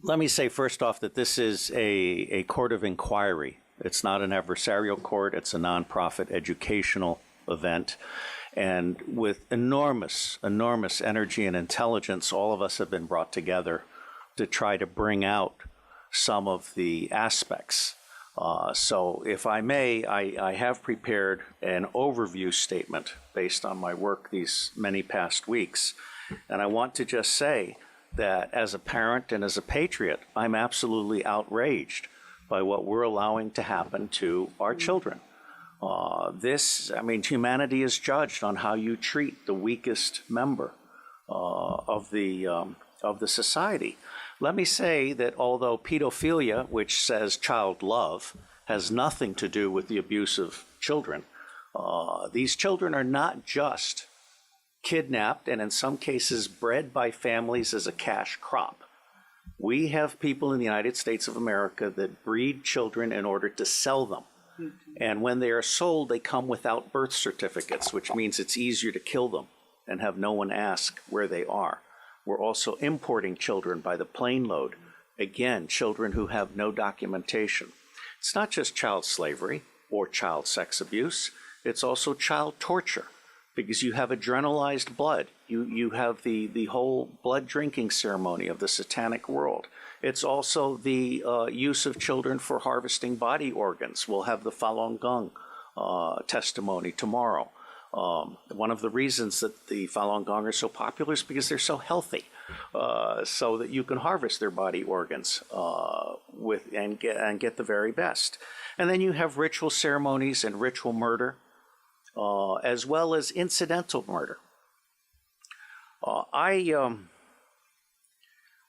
Let me say first off that this is a court of inquiry. It's not an adversarial court. It's a nonprofit educational event. And with enormous energy and intelligence, all of us have been brought together to try to bring out some of the aspects. So if I may, I have prepared an overview statement based on my work these many past weeks. And I want to just say that as a parent and as a patriot, I'm absolutely outraged by what we're allowing to happen to our children. Humanity is judged on how you treat the weakest member of the society. Let me say that although pedophilia, which says child love, has nothing to do with the abuse of children, these children are not just kidnapped and in some cases bred by families as a cash crop. We have people in the United States of America that breed children in order to sell them. And when they are sold, they come without birth certificates, which means it's easier to kill them and have no one ask where they are. We're also importing children by the plane load. Again, children who have no documentation. It's not just child slavery or child sex abuse. It's also child torture because you have adrenalized blood. You have the whole blood drinking ceremony of the satanic world. It's also the use of children for harvesting body organs. We'll have the Falun Gong testimony tomorrow. One of the reasons that the Falun Gong are so popular is because they're so healthy, so that you can harvest their body organs and get the very best. And then you have ritual ceremonies and ritual murder, as well as incidental murder.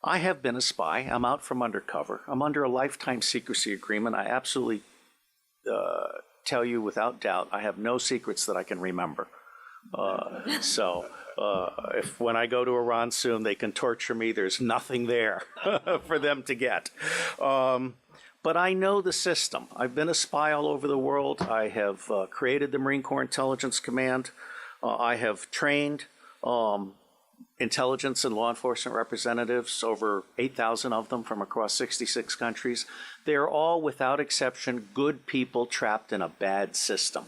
I have been a spy. I'm out from undercover. I'm under a lifetime secrecy agreement. I absolutely tell you without doubt, I have no secrets that I can remember. If when I go to Iran soon, they can torture me, there's nothing there for them to get. But I know the system. I've been a spy all over the world. I have created the Marine Corps Intelligence Command. I have trained intelligence and law enforcement representatives, over 8,000 of them from across 66 countries. They're all, without exception, good people trapped in a bad system.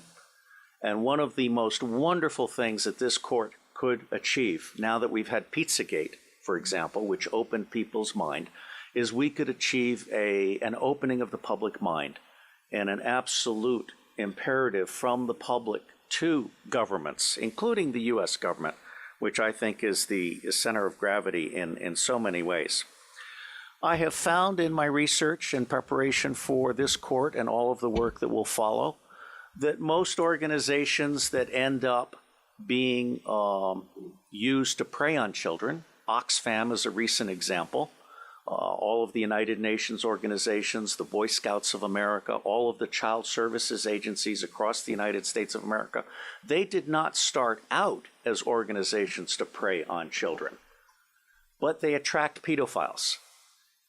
And one of the most wonderful things that this court could achieve, now that we've had Pizzagate, for example, which opened people's mind, is we could achieve an opening of the public mind and an absolute imperative from the public to governments, including the U.S. government, which I think is the center of gravity in so many ways. I have found in my research and preparation for this court and all of the work that will follow that most organizations that end up being used to prey on children, Oxfam is a recent example, all of the United Nations organizations, the Boy Scouts of America, all of the child services agencies across the United States of America, they did not start out as organizations to prey on children, but they attract pedophiles.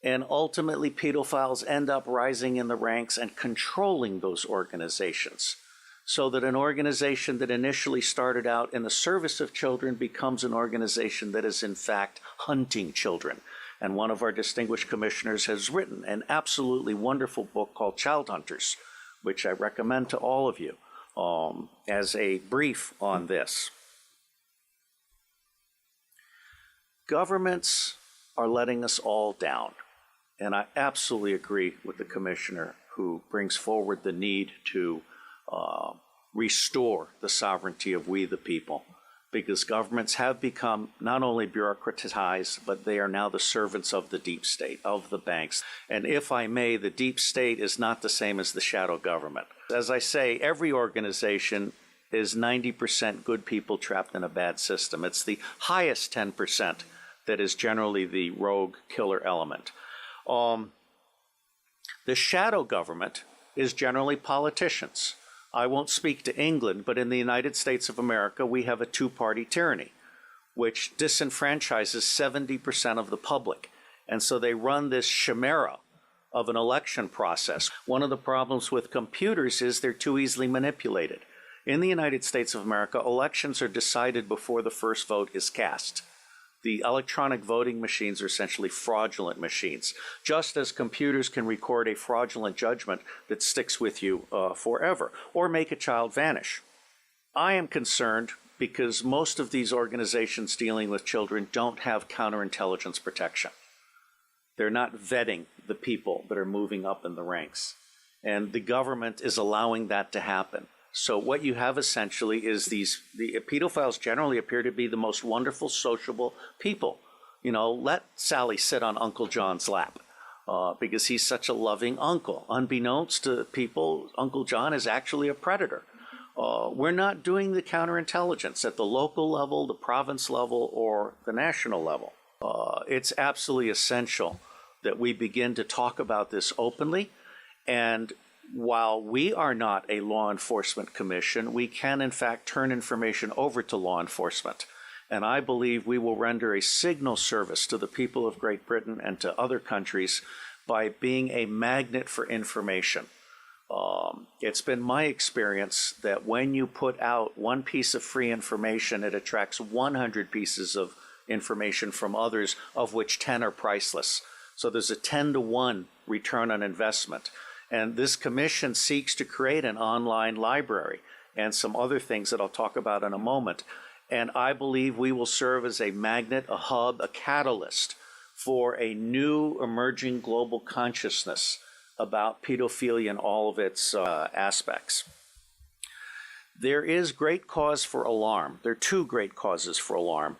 And ultimately, pedophiles end up rising in the ranks and controlling those organizations, so that an organization that initially started out in the service of children becomes an organization that is in fact hunting children. And one of our distinguished commissioners has written an absolutely wonderful book called Child Hunters, which I recommend to all of you as a brief on this. Governments are letting us all down. And I absolutely agree with the commissioner who brings forward the need to restore the sovereignty of we the people, because governments have become not only bureaucratized, but they are now the servants of the deep state, of the banks. And if I may, the deep state is not the same as the shadow government. As I say, every organization is 90% good people trapped in a bad system. It's the highest 10% that is generally the rogue killer element. The shadow government is generally politicians. I won't speak to England, but in the United States of America, we have a two-party tyranny, which disenfranchises 70% of the public. And so they run this chimera of an election process. One of the problems with computers is they're too easily manipulated. In the United States of America, elections are decided before the first vote is cast. The electronic voting machines are essentially fraudulent machines, just as computers can record a fraudulent judgment that sticks with you forever, or make a child vanish. I am concerned because most of these organizations dealing with children don't have counterintelligence protection. They're not vetting the people that are moving up in the ranks. And the government is allowing that to happen. So what you have essentially is the pedophiles generally appear to be the most wonderful, sociable people. You know, let Sally sit on Uncle John's lap because he's such a loving uncle. Unbeknownst to people, Uncle John is actually a predator. We're not doing the counterintelligence at the local level, the province level, or the national level. It's absolutely essential that we begin to talk about this openly. And while we are not a law enforcement commission, we can in fact turn information over to law enforcement. And I believe we will render a signal service to the people of Great Britain and to other countries by being a magnet for information. It's been my experience that when you put out one piece of free information, it attracts 100 pieces of information from others, of which 10 are priceless. So there's a 10-to-1 return on investment. And this commission seeks to create an online library and some other things that I'll talk about in a moment. And I believe we will serve as a magnet, a hub, a catalyst for a new emerging global consciousness about pedophilia and all of its aspects. There is great cause for alarm. There are two great causes for alarm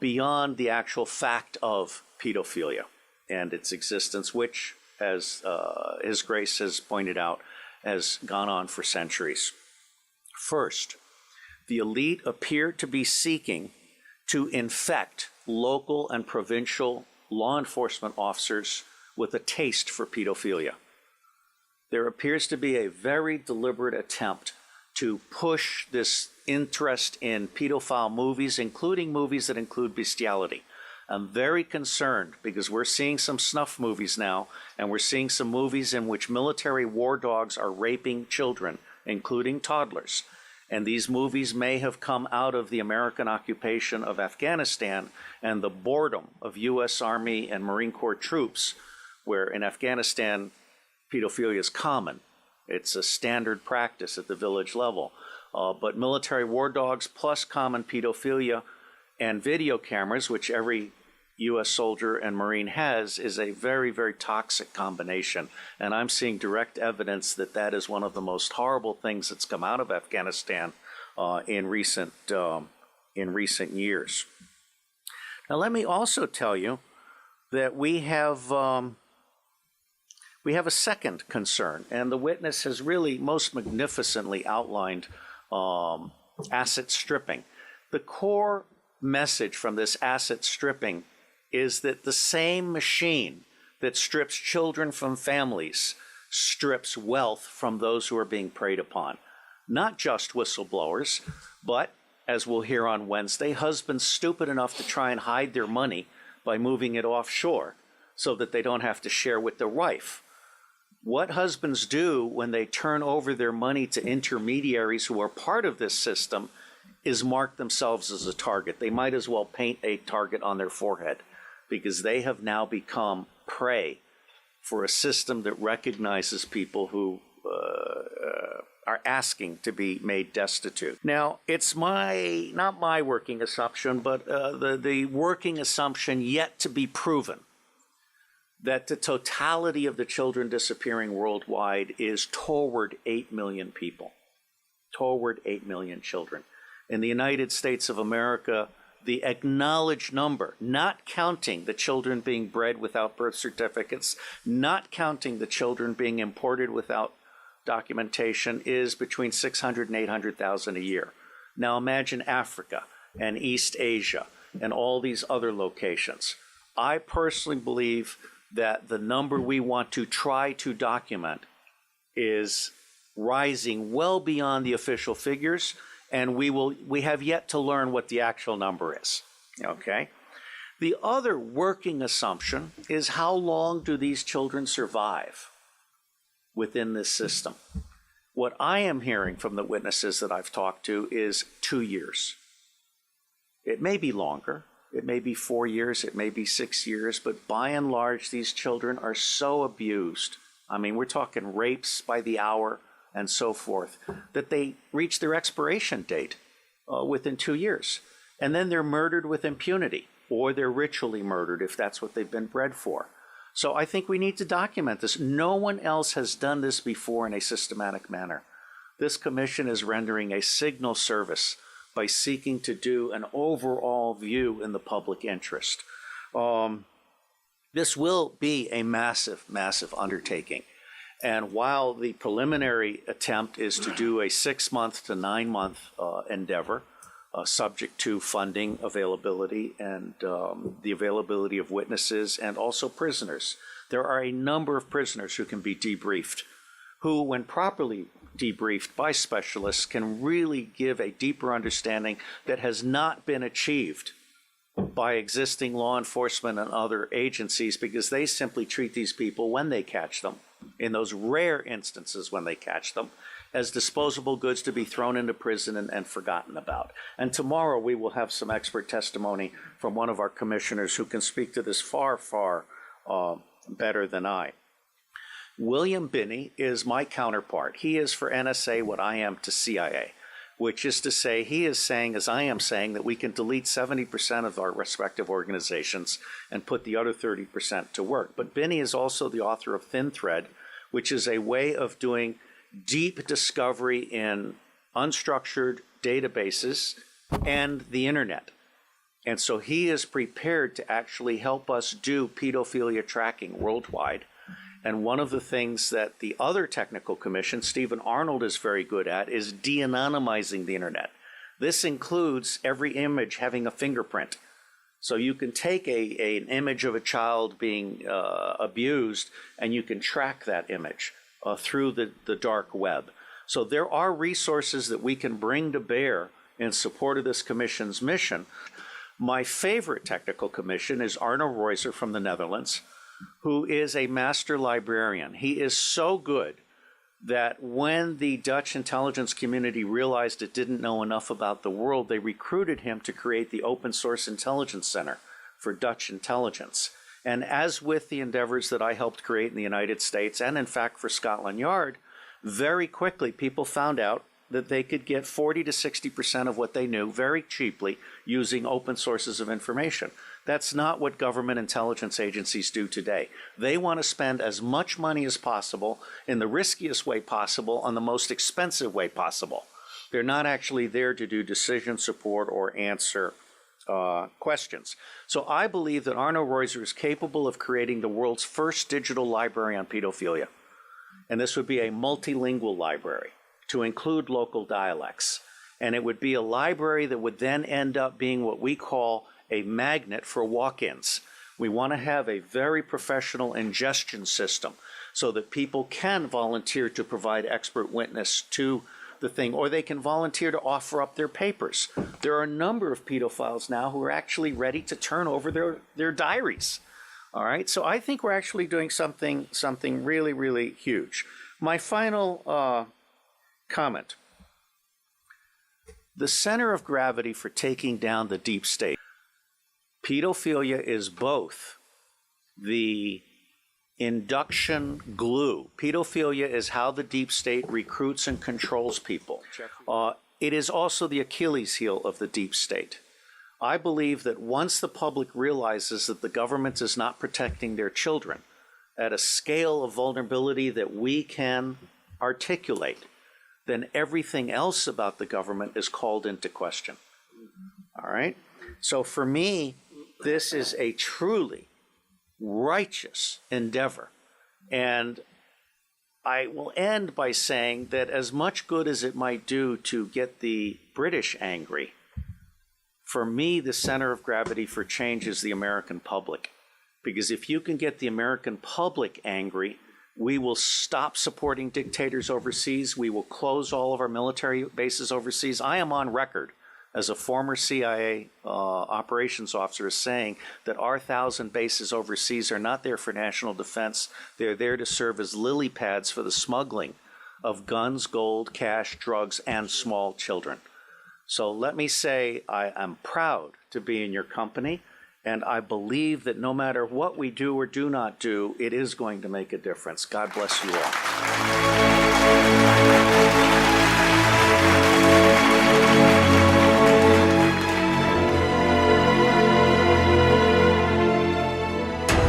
beyond the actual fact of pedophilia and its existence, which, as His Grace has pointed out, has gone on for centuries. First, the elite appear to be seeking to infect local and provincial law enforcement officers with a taste for pedophilia. There appears to be a very deliberate attempt to push this interest in pedophile movies, including movies that include bestiality. I'm very concerned because we're seeing some snuff movies now, and we're seeing some movies in which military war dogs are raping children, including toddlers. And these movies may have come out of the American occupation of Afghanistan and the boredom of U.S. Army and Marine Corps troops, where in Afghanistan, pedophilia is common. It's a standard practice at the village level. But military war dogs plus common pedophilia and video cameras, which every U.S. soldier and Marine has, is a very, very toxic combination. And I'm seeing direct evidence that that is one of the most horrible things that's come out of Afghanistan in recent years. Now, let me also tell you that we have a second concern, and the witness has really most magnificently outlined asset stripping. The core message from this asset stripping is that the same machine that strips children from families strips wealth from those who are being preyed upon. Not just whistleblowers, but, as we'll hear on Wednesday, husbands stupid enough to try and hide their money by moving it offshore so that they don't have to share with their wife. What husbands do when they turn over their money to intermediaries who are part of this system is mark themselves as a target. They might as well paint a target on their forehead because they have now become prey for a system that recognizes people who are asking to be made destitute. Now, it's not my working assumption, but the working assumption yet to be proven that the totality of the children disappearing worldwide is toward 8 million people, toward 8 million children. In the United States of America, the acknowledged number, not counting the children being bred without birth certificates, not counting the children being imported without documentation, is between 600 and 800,000 a year. Now imagine Africa and East Asia and all these other locations. I personally believe that the number we want to try to document is rising well beyond the official figures, and we have yet to learn what the actual number is, okay? The other working assumption is how long do these children survive within this system? What I am hearing from the witnesses that I've talked to is 2 years. It may be longer. It may be 4 years, it may be 6 years, but by and large, these children are so abused. I mean, we're talking rapes by the hour and so forth, that they reach their expiration date within 2 years. And then they're murdered with impunity, or they're ritually murdered if that's what they've been bred for. So I think we need to document this. No one else has done this before in a systematic manner. This commission is rendering a signal service by seeking to do an overall view in the public interest. This will be a massive, massive undertaking. And while the preliminary attempt is to do a 6-month to 9-month endeavor, subject to funding availability and the availability of witnesses and also prisoners, there are a number of prisoners who can be debriefed, who, when properly debriefed by specialists, can really give a deeper understanding that has not been achieved by existing law enforcement and other agencies, because they simply treat these people when they catch them, in those rare instances when they catch them, as disposable goods to be thrown into prison and forgotten about. And tomorrow we will have some expert testimony from one of our commissioners who can speak to this far, far better than I. William Binney is my counterpart. He is for NSA what I am to CIA, which is to say, he is saying, as I am saying, that we can delete 70% of our respective organizations and put the other 30% to work. But Binney is also the author of Thin Thread, which is a way of doing deep discovery in unstructured databases and the internet. And so he is prepared to actually help us do pedophilia tracking worldwide. And one of the things that the other technical commission, Stephen Arnold, is very good at is de-anonymizing the internet. This includes every image having a fingerprint. So you can take an image of a child being abused, and you can track that image through the dark web. So there are resources that we can bring to bear in support of this commission's mission. My favorite technical commission is Arno Reuser from the Netherlands, who is a master librarian. He is so good that when the Dutch intelligence community realized it didn't know enough about the world, they recruited him to create the Open Source Intelligence Center for Dutch intelligence. And as with the endeavors that I helped create in the United States, and in fact for Scotland Yard, very quickly people found out that they could get 40 to 60% of what they knew very cheaply using open sources of information. That's not what government intelligence agencies do today. They want to spend as much money as possible in the riskiest way possible on the most expensive way possible. They're not actually there to do decision support or answer questions. So I believe that Arno Reuser is capable of creating the world's first digital library on pedophilia. And this would be a multilingual library to include local dialects. And it would be a library that would then end up being what we call a magnet for walk-ins. We want to have a very professional ingestion system so that people can volunteer to provide expert witness to the thing, or they can volunteer to offer up their papers. There are a number of pedophiles now who are actually ready to turn over their diaries. All right, so I think we're actually doing something really, really huge. My final comment. The center of gravity for taking down the deep state. Pedophilia is both the induction glue. Pedophilia is how the deep state recruits and controls people. It is also the Achilles heel of the deep state. I believe that once the public realizes that the government is not protecting their children at a scale of vulnerability that we can articulate, then everything else about the government is called into question. All right? So for me, this is a truly righteous endeavor. And I will end by saying that as much good as it might do to get the British angry, for me, the center of gravity for change is the American public. Because if you can get the American public angry, we will stop supporting dictators overseas. We will close all of our military bases overseas. I am on record as a former CIA operations officer as saying that our 1,000 bases overseas are not there for national defense. They're there to serve as lily pads for the smuggling of guns, gold, cash, drugs, and small children. So let me say I am proud to be in your company, and I believe that no matter what we do or do not do, it is going to make a difference. God bless you all.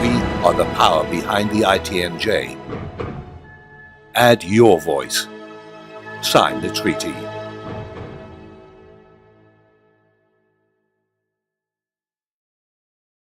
We are the power behind the ITNJ. Add your voice. Sign the treaty.